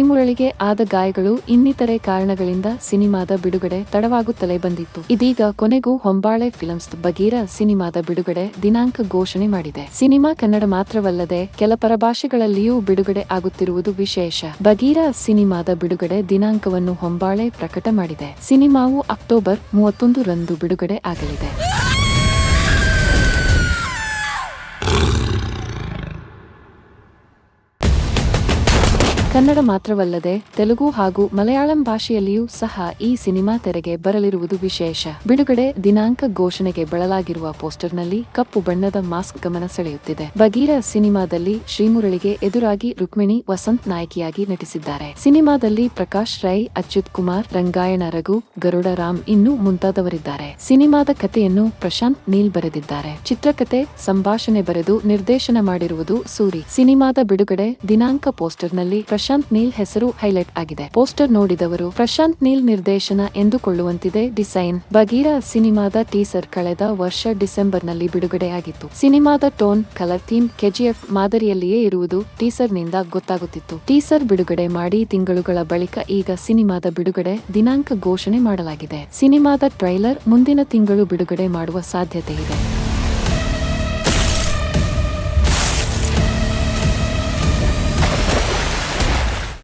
ಶ್ರೀಮುರಳಿಗೆ ಆದ ಗಾಯಗಳು ಇನ್ನಿತರೆ ಕಾರಣಗಳಿಂದ ಸಿನಿಮಾದ ಬಿಡುಗಡೆ ತಡವಾಗುತ್ತಲೇ ಬಂದಿತ್ತು. ಇದೀಗ ಕೊನೆಗೂ ಹೊಂಬಾಳೆ ಫಿಲ್ಮ್ಸ್ ಬಗೀರ ಸಿನಿಮಾದ ಬಿಡುಗಡೆ ದಿನಾಂಕ ಘೋಷಣೆ ಮಾಡಿದೆ. ಸಿನಿಮಾ ಕನ್ನಡ ಮಾತ್ರವಲ್ಲದೆ ಕೆಲ ಪರಭಾಷೆಗಳಲ್ಲಿಯೂ ಬಿಡುಗಡೆ ಆಗುತ್ತಿರುವುದು ವಿಶೇಷ. ಬಗೀರ ಸಿನಿಮಾದ ಬಿಡುಗಡೆ ದಿನಾಂಕವನ್ನು ಹೊಂಬಾಳೆ ಪ್ರಕಟ ಮಾಡಿದೆ. ಸಿನಿಮಾವು ಅಕ್ಟೋಬರ್ 31ರಂದು ಬಿಡುಗಡೆ ಆಗಲಿದೆ. ಕನ್ನಡ ಮಾತ್ರವಲ್ಲದೆ ತೆಲುಗು ಹಾಗೂ ಮಲಯಾಳಂ ಭಾಷೆಯಲ್ಲಿಯೂ ಸಹ ಈ ಸಿನಿಮಾ ತೆರೆಗೆ ಬರಲಿರುವುದು ವಿಶೇಷ. ಬಿಡುಗಡೆ ದಿನಾಂಕ ಘೋಷಣೆಗೆ ಬಳಲಾಗಿರುವ ಪೋಸ್ಟರ್ನಲ್ಲಿ ಕಪ್ಪು ಬಣ್ಣದ ಮಾಸ್ಕ್ ಗಮನ ಸೆಳೆಯುತ್ತಿದೆ. ಬಗೀರ ಸಿನಿಮಾದಲ್ಲಿ ಶ್ರೀಮುರಳಿಗೆ ಎದುರಾಗಿ ರುಕ್ಮಿಣಿ ವಸಂತ್ ನಾಯಕಿಯಾಗಿ ನಟಿಸಿದ್ದಾರೆ. ಸಿನಿಮಾದಲ್ಲಿ ಪ್ರಕಾಶ್ ರೈ, ಅಚ್ಯುತ್ ಕುಮಾರ್, ರಂಗಾಯಣ ರಘು, ಗರುಡ ರಾಮ್ ಇನ್ನೂ ಮುಂತಾದವರಿದ್ದಾರೆ. ಸಿನಿಮಾದ ಕಥೆಯನ್ನು ಪ್ರಶಾಂತ್ ನೀಲ್ ಬರೆದಿದ್ದಾರೆ. ಚಿತ್ರಕಥೆ, ಸಂಭಾಷಣೆ ಬರೆದು ನಿರ್ದೇಶನ ಮಾಡಿರುವುದು ಸೂರಿ. ಸಿನಿಮಾದ ಬಿಡುಗಡೆ ದಿನಾಂಕ ಪೋಸ್ಟರ್ನಲ್ಲಿ ಪ್ರಶಾಂತ್ ನೀಲ್ ಹೆಸರು ಹೈಲೈಟ್ ಆಗಿದೆ. ಪೋಸ್ಟರ್ ನೋಡಿದವರು ಪ್ರಶಾಂತ್ ನೀಲ್ ನಿರ್ದೇಶನ ಎಂದುಕೊಳ್ಳುವಂತಿದೆ ಡಿಸೈನ್. ಬಗೀರ ಸಿನಿಮಾದ ಟೀಸರ್ ಕಳೆದ ವರ್ಷ ಡಿಸೆಂಬರ್ನಲ್ಲಿ ಬಿಡುಗಡೆಯಾಗಿತ್ತು. ಸಿನಿಮಾದ ಟೋನ್, ಕಲರ್ ಥೀಮ್ ಕೆಜಿಎಫ್ ಮಾದರಿಯಲ್ಲಿಯೇ ಇರುವುದು ಟೀಸರ್ನಿಂದ ಗೊತ್ತಾಗುತ್ತಿತ್ತು. ಟೀಸರ್ ಬಿಡುಗಡೆ ಮಾಡಿ ತಿಂಗಳುಗಳ ಬಳಿಕ ಈಗ ಸಿನಿಮಾದ ಬಿಡುಗಡೆ ದಿನಾಂಕ ಘೋಷಣೆ ಮಾಡಲಾಗಿದೆ. ಸಿನಿಮಾದ ಟ್ರೈಲರ್ ಮುಂದಿನ ತಿಂಗಳು ಬಿಡುಗಡೆ ಮಾಡುವ ಸಾಧ್ಯತೆ ಇದೆ.